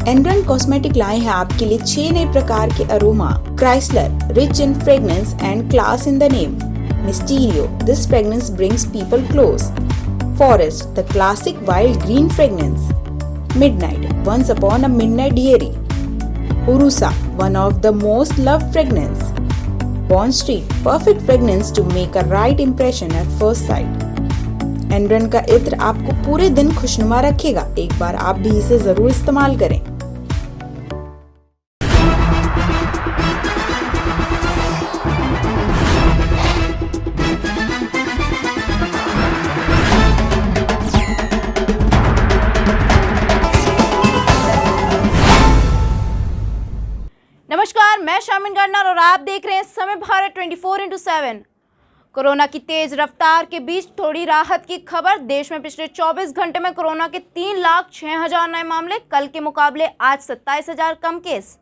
एनरन cosmetic लाए हैं आपके लिए 6 नए प्रकार के aroma. Chrysler, rich in fragrance and class in the name. Mysterio, this fragrance brings people close. Forest, the classic wild green fragrance. Midnight, once upon a midnight dreary. उरुसा, one of the most loved fragrance. Bond Street, perfect fragrance to make a right impression at first sight. एनरन का इत्र आपको पूरे दिन खुशनुमा रखेगा। एक बार आप भी इसे जरूर इस्तेमाल करें। नमस्कार, मैं शामिन गर्नर और आप देख रहे हैं समय भारत 24/7। कोरोना की तेज रफ्तार के बीच थोड़ी राहत की खबर। देश में पिछले 24 घंटे में कोरोना के 3,06,000 नए मामले, कल के मुकाबले आज 27,000 कम केस।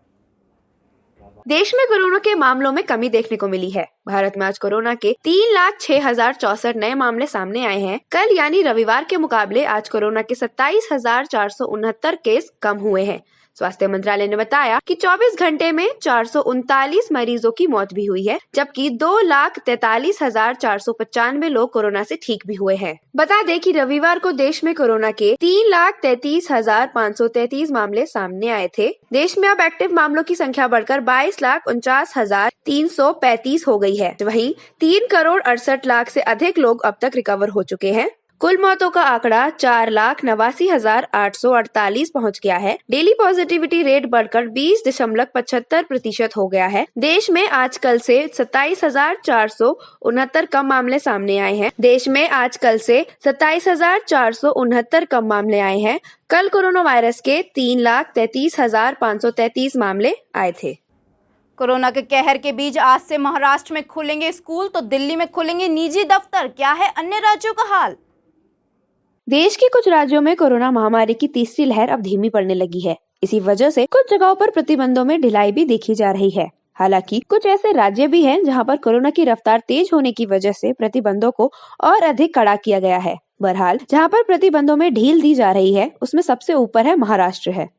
देश में कोरोना के मामलों में कमी देखने को मिली है। भारत में आज कोरोना के 3,06,064 नए मामले सामने आए हैं। कल यानी रविवार के मुकाबले आज कोरोना के 27,469 केस कम हुए हैं। स्वास्थ्य मंत्रालय ने बताया कि 24 घंटे में 439 मरीजों की मौत भी हुई है, जबकि 2,43,495 लोग कोरोना से ठीक भी हुए हैं। बता दें कि रविवार को देश में कोरोना के 3,33,533 मामले सामने आए थे। देश में अब एक्टिव मामलों की संख्या बढ़कर 22,49,335 हो गई है। वहीं 3,68,00,000 से अधिक लोग अब तक रिकवर हो चुके हैं। कुल मौतों का आंकड़ा 4,89,848 पहुंच गया है। डेली पॉजिटिविटी रेट बढ़कर 20.75% हो गया है। देश में आज कल से 27,469 कम मामले सामने आए हैं। कम मामले आए हैं। कल कोरोना वायरस के 3,33,533 मामले आए थे। कोरोना के कहर के बीच आज से महाराष्ट्र में खुलेंगे स्कूल तो दिल्ली में खुलेंगे निजी दफ्तर। क्या है अन्य राज्यों का हाल? देश के कुछ राज्यों में कोरोना महामारी की तीसरी लहर अब धीमी पड़ने लगी है। इसी वजह से कुछ जगहों पर प्रतिबंधों में ढिलाई भी देखी जा रही है। हालांकि कुछ ऐसे राज्य भी हैं जहां पर कोरोना की रफ्तार तेज होने की वजह से प्रतिबंधों को और अधिक कड़ा किया गया है। बहरहाल जहां पर प्रतिबंधों में ढील दी जा रही है उसमें सबसे ऊपर है महाराष्ट्र है।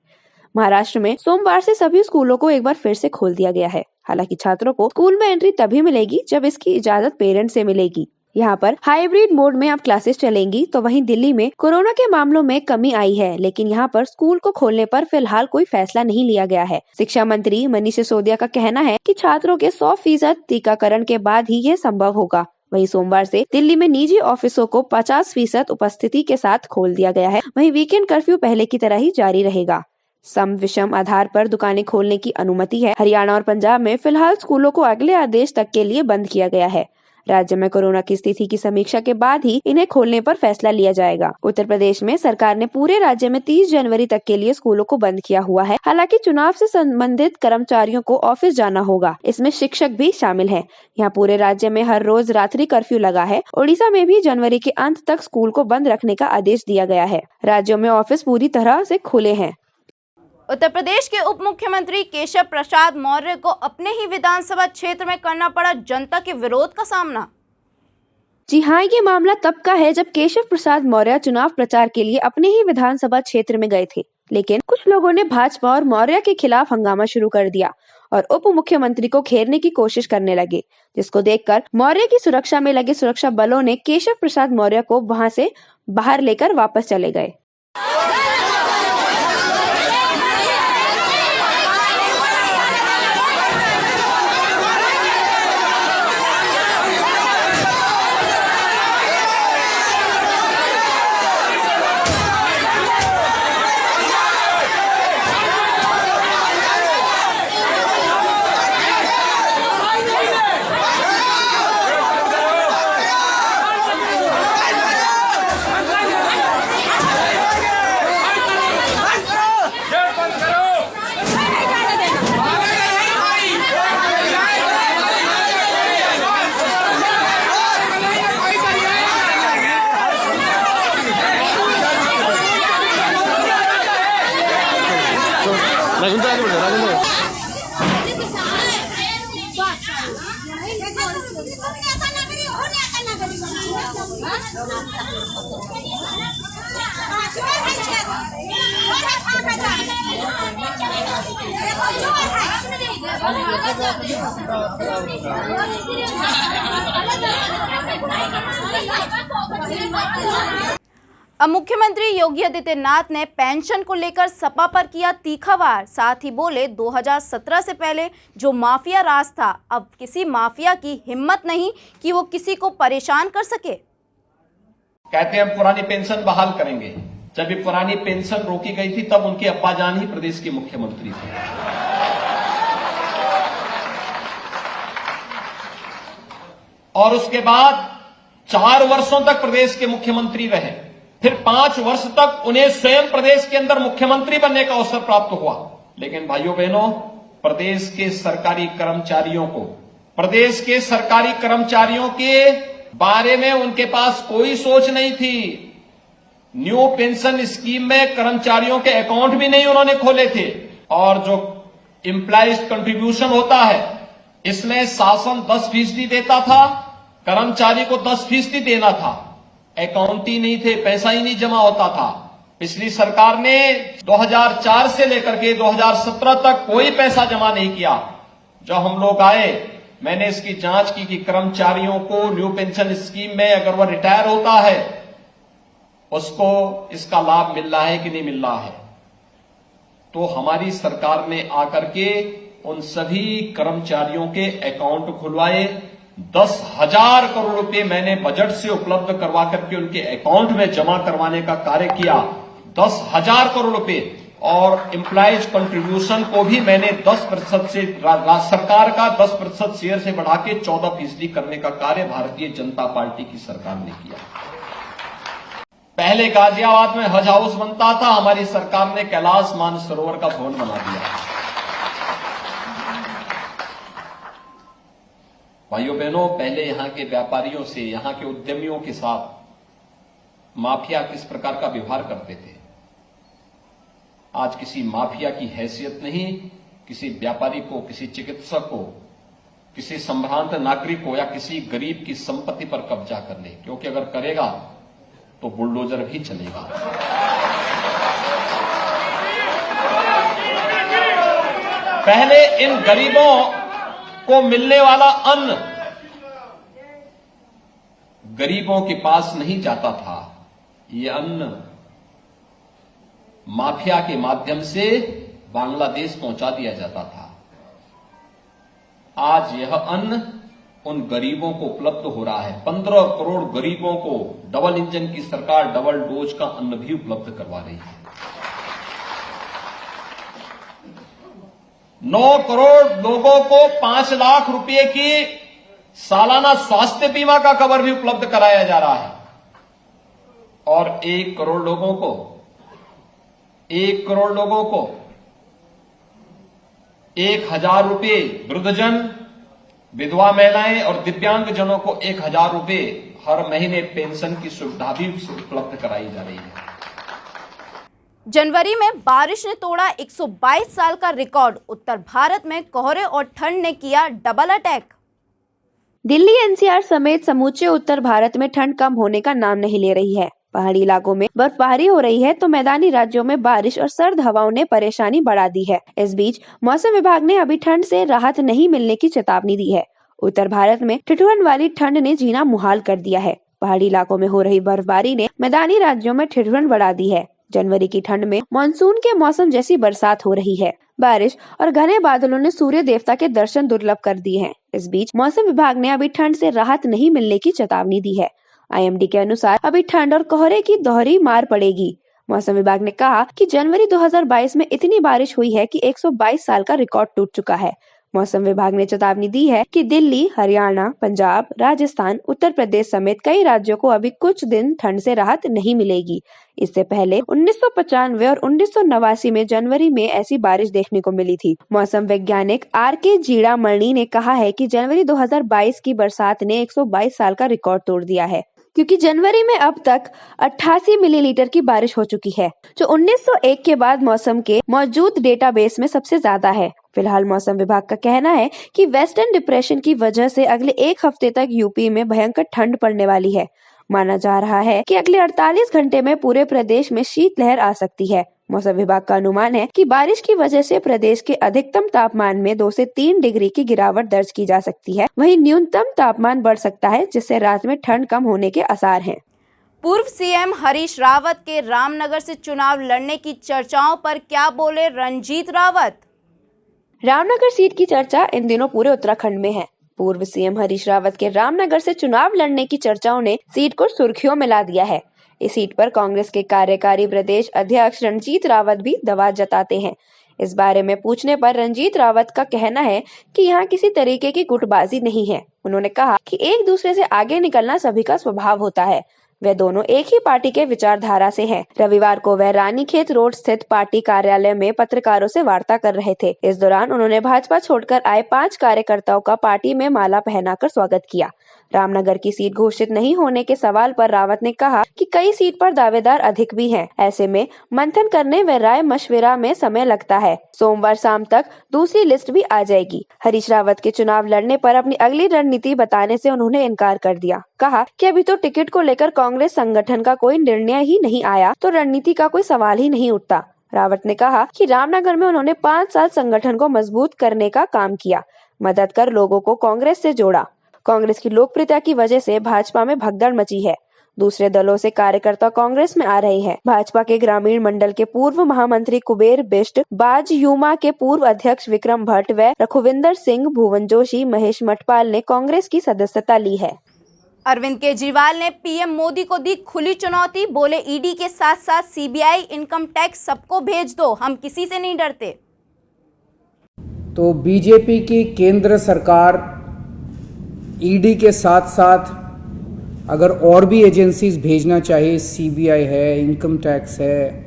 महाराष्ट्र में सोमवार से सभी स्कूलों को एक बार फिर से खोल दिया गया है। हालांकि छात्रों को स्कूल में एंट्री तभी मिलेगी जब इसकी इजाजत पेरेंट्स से मिलेगी। यहाँ पर हाइब्रिड मोड में अब क्लासेस चलेंगी। तो वहीं दिल्ली में कोरोना के मामलों में कमी आई है, लेकिन यहाँ पर स्कूल को खोलने पर फिलहाल कोई फैसला नहीं लिया गया है। शिक्षा मंत्री मनीष सिसोदिया का कहना है कि छात्रों के 100% टीकाकरण के बाद ही यह संभव होगा। वहीं सोमवार से दिल्ली में निजी ऑफिसों को 50% उपस्थिति के साथ खोल दिया गया है। वहीं वीकेंड कर्फ्यू पहले की तरह ही जारी रहेगा। सम विषम आधार पर दुकानें खोलने की अनुमति है। हरियाणा और पंजाब में फिलहाल स्कूलों को अगले आदेश तक के लिए बंद किया गया है। राज्य में कोरोना की स्थिति की समीक्षा के बाद ही इन्हें खोलने पर फैसला लिया जाएगा। उत्तर प्रदेश में सरकार ने पूरे राज्य में 30 जनवरी तक के लिए स्कूलों को बंद किया हुआ है। हालांकि चुनाव से संबंधित कर्मचारियों को ऑफिस जाना होगा। इसमें शिक्षक भी शामिल हैं। यहाँ पूरे राज्य में हर रोज रात्रि कर्फ्यू लगा है। ओडिशा में भी जनवरी के अंत तक स्कूल को बंद रखने का आदेश दिया गया है। राज्यों में ऑफिस पूरी तरह से खुले हैं। उत्तर प्रदेश के उप मुख्यमंत्री केशव प्रसाद मौर्य को अपने ही विधानसभा क्षेत्र में करना पड़ा जनता के विरोध का सामना। जी हाँ, ये मामला तब का है जब केशव प्रसाद मौर्य चुनाव प्रचार के लिए अपने ही विधानसभा क्षेत्र में गए थे, लेकिन कुछ लोगों ने भाजपा और मौर्य के खिलाफ हंगामा शुरू कर दिया और उप मुख्यमंत्री को घेरने की कोशिश करने लगे, जिसको देखकर मौर्य की सुरक्षा में लगे सुरक्षा बलों ने केशव प्रसाद मौर्य को वहां से बाहर लेकर वापस चले गए। What अब मुख्यमंत्री योगी आदित्यनाथ ने पेंशन को लेकर सपा पर किया तीखा वार। साथ ही बोले 2017 से पहले जो माफिया राज था, अब किसी माफिया की हिम्मत नहीं कि वो किसी को परेशान कर सके। कहते हैं पुरानी पेंशन बहाल करेंगे। जब ये पुरानी पेंशन रोकी गई थी तब उनके अब्बाजान ही प्रदेश के मुख्यमंत्री थे। और उसके बाद 4 वर्षों तक प्रदेश के मुख्यमंत्री रहे। फिर 5 वर्ष तक उन्हें स्वयं प्रदेश के अंदर मुख्यमंत्री बनने का अवसर प्राप्त हुआ। लेकिन भाइयों बहनों, प्रदेश के सरकारी कर्मचारियों के बारे में उनके पास कोई सोच नहीं थी। न्यू पेंशन स्कीम में कर्मचारियों के अकाउंट भी नहीं उन्होंने खोले थे। और जो एम्प्लॉइज कंट्रीब्यूशन होता है, इसमें शासन 10% देता था, कर्मचारी को 10% देना था। अकाउंट ही नहीं थे, पैसा ही नहीं जमा होता था। पिछली सरकार ने 2004 से लेकर के 2017 तक कोई पैसा जमा नहीं किया। जब हम लोग आए, मैंने इसकी जांच की कि कर्मचारियों को न्यू पेंशन स्कीम में अगर वह रिटायर होता है, उसको इसका लाभ मिल रहा है कि नहीं मिल रहा है। तो हमारी सरकार ने आकर के उन सभी कर्मचारियों के अकाउंट खुलवाए। 10,000 करोड़ रुपए मैंने बजट से उपलब्ध करवा करके उनके अकाउंट में जमा करवाने का कार्य किया। 10,000 करोड़ रुपए। और एम्प्लॉइज कंट्रीब्यूशन को भी मैंने 10% से सरकार का 10% शेयर से बढ़ा के 14% करने का कार्य भारतीय जनता पार्टी की सरकार ने किया। पहले गाजियाबाद में हज हाउस बनता था, हमारी सरकार ने कैलाश मानसरोवर का भवन बना दिया। भाइयों बहनों, पहले यहां के व्यापारियों से, यहां के उद्यमियों के साथ माफिया किस प्रकार का व्यवहार करते थे, आज किसी माफिया की हैसियत नहीं। किसी व्यापारी को, किसी चिकित्सक को, किसी संभ्रांत नागरिक को या किसी गरीब की संपत्ति पर कब्जा कर ले, क्योंकि अगर करेगा तो बुलडोजर भी चलेगा। पहले इन गरीबों को मिलने वाला अन्न गरीबों के पास नहीं जाता था। ये अन्न माफिया के माध्यम से बांग्लादेश पहुंचा दिया जाता था। आज यह अन्न उन गरीबों को उपलब्ध हो रहा है। 15 करोड़ गरीबों को डबल इंजन की सरकार डबल डोज का अन्न भी उपलब्ध करवा रही है। 9 करोड़ लोगों को 5 लाख रुपए की सालाना स्वास्थ्य बीमा का कवर भी उपलब्ध कराया जा रहा है। और 1 करोड़ लोगों को 1,000 रुपए, वृद्धजन, विधवा महिलाएं और दिव्यांगजनों को 1,000 रुपए हर महीने पेंशन की सुविधा भी उपलब्ध कराई जा रही है। जनवरी में बारिश ने तोड़ा 122 साल का रिकॉर्ड। उत्तर भारत में कोहरे और ठंड ने किया डबल अटैक। दिल्ली एनसीआर समेत समूचे उत्तर भारत में ठंड कम होने का नाम नहीं ले रही है। पहाड़ी इलाकों में बर्फबारी हो रही है तो मैदानी राज्यों में बारिश और सर्द हवाओं ने परेशानी बढ़ा दी है। इस बीच मौसम विभाग ने अभी ठंड से राहत नहीं मिलने की चेतावनी दी है। उत्तर भारत में ठिठुरन वाली ठंड ने जीना मुहाल कर दिया है। पहाड़ी इलाकों में हो रही बर्फबारी ने मैदानी राज्यों में ठिठुरन बढ़ा दी है। जनवरी की ठंड में मानसून के मौसम जैसी बरसात हो रही है। बारिश और घने बादलों ने सूर्य देवता के दर्शन दुर्लभ कर दिए हैं। इस बीच मौसम विभाग ने अभी ठंड से राहत नहीं मिलने की चेतावनी दी है। आईएमडी के अनुसार अभी ठंड और कोहरे की दोहरी मार पड़ेगी। मौसम विभाग ने कहा कि जनवरी 2022 में इतनी बारिश हुई है कि 122 साल का रिकॉर्ड टूट चुका है। मौसम विभाग ने चेतावनी दी है कि दिल्ली, हरियाणा, पंजाब, राजस्थान, उत्तर प्रदेश समेत कई राज्यों को अभी कुछ दिन ठंड से राहत नहीं मिलेगी। इससे पहले 1995 और 1989 में जनवरी में ऐसी बारिश देखने को मिली थी। मौसम वैज्ञानिक आर.के. जीड़ामणि ने कहा है कि जनवरी 2022 की बरसात ने 122 साल का रिकॉर्ड तोड़ दिया है, क्योंकि जनवरी में अब तक 88 मिलीलीटर की बारिश हो चुकी है, जो 1901 के बाद मौसम के मौजूद डेटाबेस में सबसे ज्यादा है। फिलहाल मौसम विभाग का कहना है कि वेस्टर्न डिप्रेशन की वजह से अगले 1 हफ्ते तक यूपी में भयंकर ठंड पड़ने वाली है। माना जा रहा है कि अगले 48 घंटे में पूरे प्रदेश में शीतलहर आ सकती है। मौसम विभाग का अनुमान है कि बारिश की वजह से प्रदेश के अधिकतम तापमान में 2 से 3 डिग्री की गिरावट दर्ज की जा सकती है। वहीं न्यूनतम तापमान बढ़ सकता है, जिससे रात में ठंड कम होने के आसार हैं। पूर्व सीएम हरीश रावत के रामनगर से चुनाव लड़ने की चर्चाओं पर क्या बोले रंजीत रावत? रामनगर सीट की चर्चा इन दिनों पूरे उत्तराखंड में है। पूर्व सीएम हरीश रावत के रामनगर से चुनाव लड़ने की चर्चाओं ने सीट को सुर्खियों में ला दिया है। इस सीट पर कांग्रेस के कार्यकारी प्रदेश अध्यक्ष रंजीत रावत भी दावा जताते हैं। इस बारे में पूछने पर रंजीत रावत का कहना है कि यहाँ किसी तरीके की गुटबाजी नहीं है। उन्होंने कहा कि एक दूसरे से आगे निकलना सभी का स्वभाव होता है। वे दोनों एक ही पार्टी के विचारधारा से हैं। रविवार को वह रानीखेत रोड स्थित पार्टी कार्यालय में पत्रकारों से वार्ता कर रहे थे। इस दौरान उन्होंने भाजपा छोड़कर आए 5 कार्यकर्ताओं का पार्टी में माला पहनाकर स्वागत किया। रामनगर की सीट घोषित नहीं होने के सवाल पर रावत ने कहा कि कई सीट पर दावेदार अधिक भी हैं। ऐसे में मंथन करने व राय मशविरा में समय लगता है। सोमवार शाम तक दूसरी लिस्ट भी आ जाएगी। हरीश रावत के चुनाव लड़ने पर अपनी अगली रणनीति बताने से उन्होंने इनकार कर दिया। कहा कि अभी तो टिकट को लेकर कांग्रेस संगठन का कोई निर्णय ही नहीं आया, तो रणनीति का कोई सवाल ही नहीं उठता। रावत ने कहा कि रामनगर में उन्होंने 5 साल संगठन को मजबूत करने का काम किया, मदद कर लोगों को कांग्रेस से जोड़ा। कांग्रेस की लोकप्रियता की वजह से भाजपा में भगदड़ मची है। दूसरे दलों से कार्यकर्ता कांग्रेस में आ रहे हैं। भाजपा के ग्रामीण मंडल के पूर्व महामंत्री कुबेर बिष्ट, बाज यूमा के पूर्व अध्यक्ष विक्रम भट्ट व रघुविंदर सिंह, भुवन जोशी, महेश मटपाल ने कांग्रेस की सदस्यता ली है। अरविंद केजरीवाल ने पीएम मोदी को दी खुली चुनौती। बोले ईडी के साथ साथ सीबीआई, इनकम टैक्स सबको भेज दो, हम किसी से नहीं डरते। तो बीजेपी की केंद्र सरकार ईडी के साथ साथ अगर और भी एजेंसीज भेजना चाहिए, सीबीआई है, इनकम टैक्स है,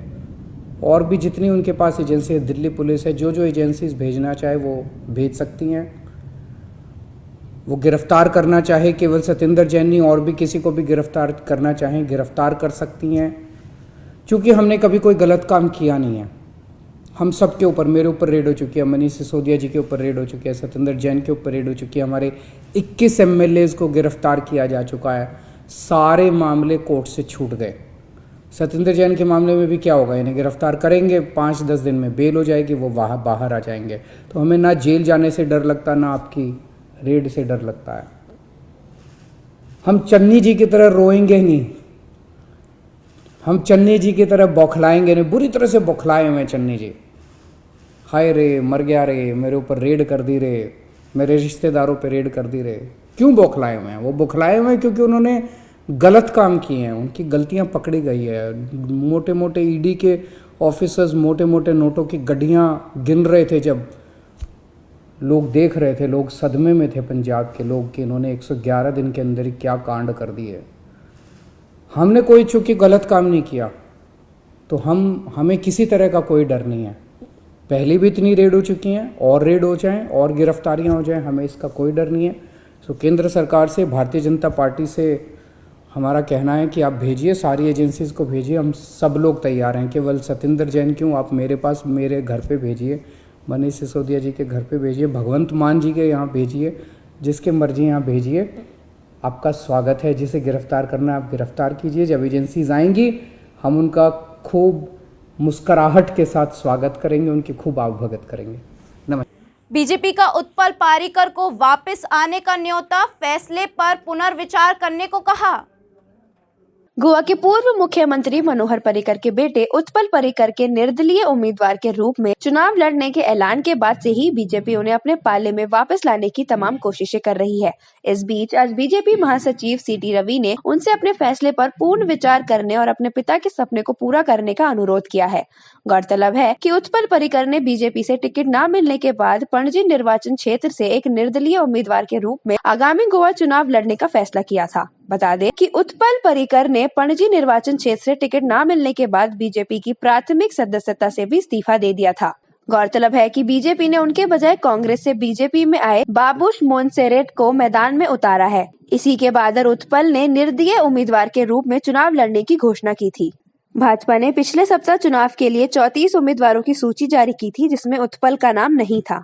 और भी जितनी उनके पास एजेंसी है, दिल्ली पुलिस है, जो एजेंसीज भेजना चाहे वो भेज सकती हैं। वो गिरफ्तार करना चाहे केवल सत्येंद्र जैन नहीं, और भी किसी को भी गिरफ्तार करना चाहें गिरफ्तार कर सकती हैं। क्योंकि हमने कभी कोई गलत काम किया नहीं है। हम सब के ऊपर, मेरे ऊपर रेड हो चुकी है, मनीष सिसोदिया जी के ऊपर रेड हो चुकी है, सत्येंद्र जैन के ऊपर रेड हो चुकी है, हमारे 21 एमएलएज को गिरफ्तार किया जा चुका है। सारे मामले कोर्ट से छूट गए। सत्येंद्र जैन के मामले में भी क्या होगा, इन्हें गिरफ्तार करेंगे, 5-10 दिन में बेल हो जाएगी, वो बाहर आ जाएंगे। तो हमें ना जेल जाने से डर लगता, ना आपकी रेड से डर लगता है। हम चन्नी जी की तरह रोएंगे नहीं, हम चन्नी जी की तरह बौखलाएंगे नहीं। बुरी तरह से बौखलाए हुए चन्नी जी, हाय रे मर गया रे, मेरे ऊपर रेड कर दी रे, मेरे रिश्तेदारों पे रेड कर दी रे। क्यों बौखलाए हुए हैं? वो बौखलाए हुए हैं क्योंकि उन्होंने गलत काम किए हैं, उनकी गलतियां पकड़ी गई है। मोटे मोटे ईडी के ऑफिसर्स मोटे मोटे नोटों की गड्डियां गिन रहे थे, जब लोग देख रहे थे, लोग सदमे में थे पंजाब के लोग कि इन्होंने 111 दिन के अंदर ही क्या कांड कर दिए। हमने कोई चूंकि गलत काम नहीं किया, तो हमें किसी तरह का कोई डर नहीं है। पहले भी इतनी रेड हो चुकी हैं, और रेड हो जाएं और गिरफ्तारियां हो जाएं, हमें इसका कोई डर नहीं है। सो केंद्र सरकार से, भारतीय जनता पार्टी से हमारा कहना है कि आप भेजिए, सारी एजेंसीज को भेजिए, हम सब लोग तैयार हैं। केवल सत्येंद्र जैन क्यों, आप मेरे पास, मेरे घर पे भेजिए, मनीष सिसोदिया जी के घर पे भेजिए, भगवंत मान जी के यहाँ भेजिए, जिसके मर्जी यहाँ भेजिए। आपका स्वागत है। जिसे गिरफ्तार करना है आप गिरफ्तार कीजिए। जब एजेंसीज आएंगी हम उनका खूब मुस्कुराहट के साथ स्वागत करेंगे, उनकी खूब आवभगत करेंगे। नमस्कार। बीजेपी का उत्पल पारीकर को वापस आने का न्योता, फैसले पर पुनर्विचार करने को कहा। गोवा के पूर्व मुख्यमंत्री मनोहर पर्रिकर के बेटे उत्पल पर्रिकर के निर्दलीय उम्मीदवार के रूप में चुनाव लड़ने के ऐलान के बाद से ही बीजेपी उन्हें अपने पाले में वापस लाने की तमाम कोशिशें कर रही है। इस बीच आज बीजेपी महासचिव सीटी रवि ने उनसे अपने फैसले पर पूर्ण विचार करने और अपने पिता के सपने को पूरा करने का अनुरोध किया है। गौरतलब है कि उत्पल पर्रिकर ने बीजेपी से टिकट न मिलने के बाद पणजी निर्वाचन क्षेत्र से एक निर्दलीय उम्मीदवार के रूप में आगामी गोवा चुनाव लड़ने का फैसला किया था। बता दें कि उत्पल पर्रिकर ने पणजी निर्वाचन क्षेत्र से टिकट न मिलने के बाद बीजेपी की प्राथमिक सदस्यता से भी इस्तीफा दे दिया था। गौरतलब है कि बीजेपी ने उनके बजाय कांग्रेस से बीजेपी में आए बाबूश मोन्सेरेट को मैदान में उतारा है। इसी के बाद उत्पल ने निर्दलीय उम्मीदवार के रूप में चुनाव लड़ने की घोषणा की थी। भाजपा ने पिछले सप्ताह चुनाव के लिए 34 उम्मीदवारों की सूची जारी की थी, जिसमें उत्पल का नाम नहीं था।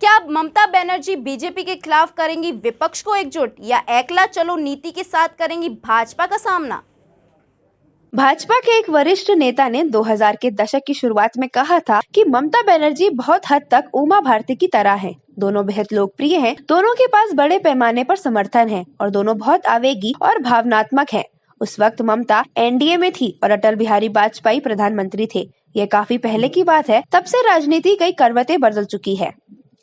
क्या ममता बनर्जी बीजेपी के खिलाफ करेंगी विपक्ष को एकजुट, या एकला चलो नीति के साथ करेंगी भाजपा का सामना? भाजपा के एक वरिष्ठ नेता ने 2000 के दशक की शुरुआत में कहा था कि ममता बनर्जी बहुत हद तक उमा भारती की तरह हैं। दोनों बेहद लोकप्रिय हैं, दोनों के पास बड़े पैमाने पर समर्थन है और दोनों बहुत आवेगी और भावनात्मक हैं। उस वक्त ममता एनडीए में थी और अटल बिहारी वाजपेयी प्रधानमंत्री थे। यह काफी पहले की बात है, तब से राजनीति कई करवटें बदल चुकी है।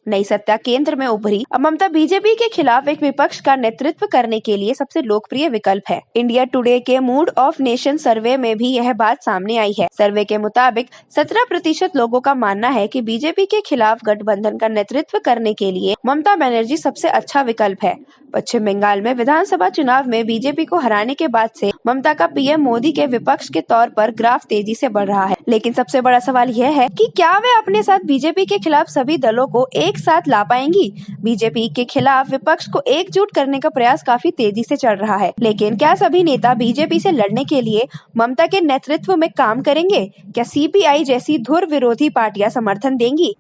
नई सत्ता केंद्र में उभरी अब ममता बीजेपी के खिलाफ एक विपक्ष का नेतृत्व करने के लिए सबसे लोकप्रिय विकल्प है। इंडिया टुडे के मूड ऑफ नेशन सर्वे में भी यह बात सामने आई है। सर्वे के मुताबिक 17% लोगों का मानना है कि बीजेपी के खिलाफ गठबंधन का नेतृत्व करने के लिए ममता बनर्जी सबसे अच्छा विकल्प है। पश्चिम बंगाल में विधानसभा चुनाव में बीजेपी को हराने के बाद से ममता का पीएम मोदी के विपक्ष के तौर पर ग्राफ तेजी से बढ़ रहा है। लेकिन सबसे बड़ा सवाल यह है कि क्या वे अपने साथ बीजेपी के खिलाफ सभी दलों को एक साथ ला पाएंगी। बीजेपी के खिलाफ विपक्ष को एकजुट करने का प्रयास काफी तेजी से चल रहा है, लेकिन क्या सभी नेता बीजेपी से लड़ने के लिए ममता के नेतृत्व में काम करेंगे? क्या सीपीआई जैसी धुर विरोधी पार्टियां समर्थन देंगी?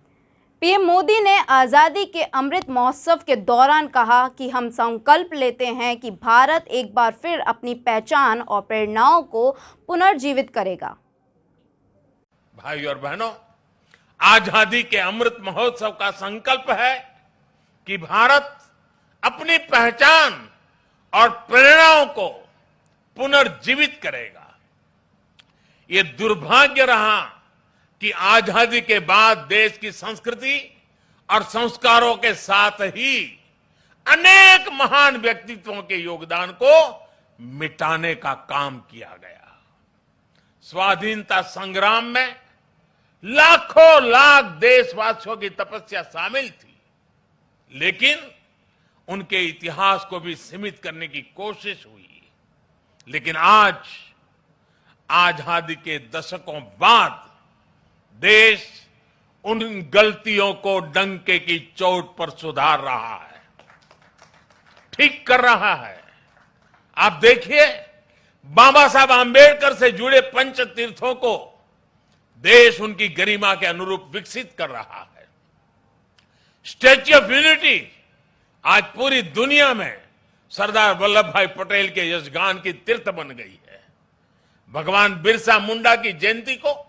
पीएम मोदी ने आज़ादी के अमृत महोत्सव के दौरान कहा कि हम संकल्प लेते हैं कि भारत एक बार फिर अपनी पहचान और प्रेरणाओं को पुनर्जीवित करेगा। भाई और बहनों, आजादी के अमृत महोत्सव का संकल्प है कि भारत अपनी पहचान और प्रेरणाओं को पुनर्जीवित करेगा। ये दुर्भाग्य रहा कि आजादी के बाद देश की संस्कृति और संस्कारों के साथ ही अनेक महान व्यक्तित्वों के योगदान को मिटाने का काम किया गया। स्वाधीनता संग्राम में लाखों लाख देशवासियों की तपस्या शामिल थी, लेकिन उनके इतिहास को भी सीमित करने की कोशिश हुई। लेकिन आज आजादी के दशकों बाद देश उन गलतियों को डंके की चोट पर सुधार रहा है, ठीक कर रहा है। आप देखिए, बाबा साहब आंबेडकर से जुड़े पंच तीर्थों को देश उनकी गरिमा के अनुरूप विकसित कर रहा है। स्टैच्यू ऑफ यूनिटी आज पूरी दुनिया में सरदार वल्लभ भाई पटेल के यशगान की तीर्थ बन गई है। भगवान बिरसा मुंडा की जयंती को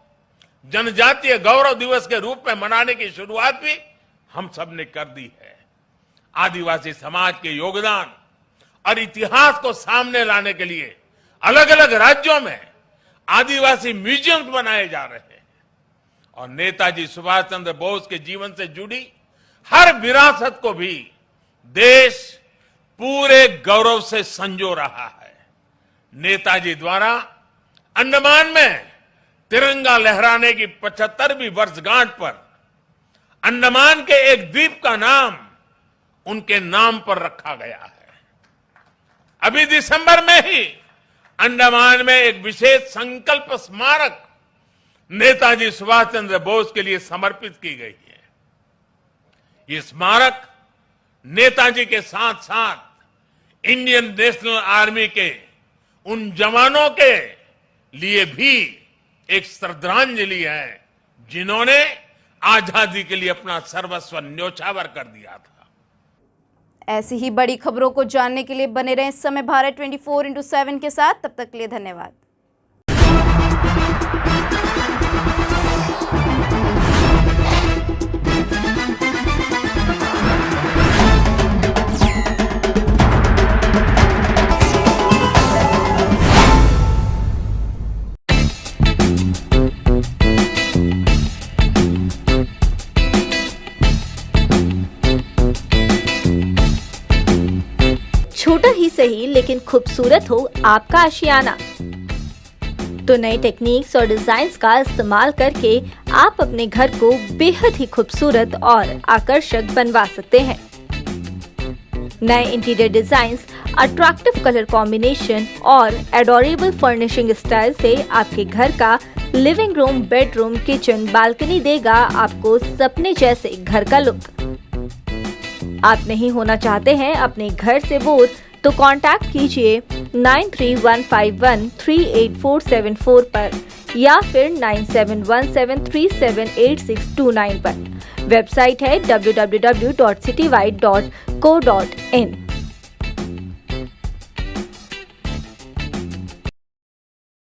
जनजातीय गौरव दिवस के रूप में मनाने की शुरुआत भी हम सब ने कर दी है। आदिवासी समाज के योगदान और इतिहास को सामने लाने के लिए अलग अलग राज्यों में आदिवासी म्यूजियम बनाए जा रहे हैं और नेताजी सुभाष चंद्र बोस के जीवन से जुड़ी हर विरासत को भी देश पूरे गौरव से संजो रहा है। नेताजी द्वारा अंडमान में तिरंगा लहराने की 75वीं वर्षगांठ पर अंडमान के एक द्वीप का नाम उनके नाम पर रखा गया है। अभी दिसंबर में ही अंडमान में एक विशेष संकल्प स्मारक नेताजी सुभाष चंद्र बोस के लिए समर्पित की गई है। ये स्मारक नेताजी के साथ साथ इंडियन नेशनल आर्मी के उन जवानों के लिए भी एक श्रद्धांजलि है जिन्होंने आजादी के लिए अपना सर्वस्व न्योछावर कर दिया था। ऐसी ही बड़ी खबरों को जानने के लिए बने रहें इस समय भारत 24/7 के साथ। तब तक के लिए धन्यवाद। छोटा ही सही लेकिन खूबसूरत हो आपका आशियाना, तो नई टेक्निक्स और डिजाइन्स का इस्तेमाल करके आप अपने घर को बेहद ही खूबसूरत और आकर्षक बनवा सकते हैं। नए interior designs, attractive colour combination और एडोरेबल फर्निशिंग स्टाइल से आपके घर का living room, bedroom, kitchen, balcony देगा आपको सपने जैसे घर का लुक। आप नहीं होना चाहते हैं अपने घर से बोर, तो कांटेक्ट कीजिए 9315138474 पर या फिर 9717378629 पर। वेबसाइट है www.citywide.co.in।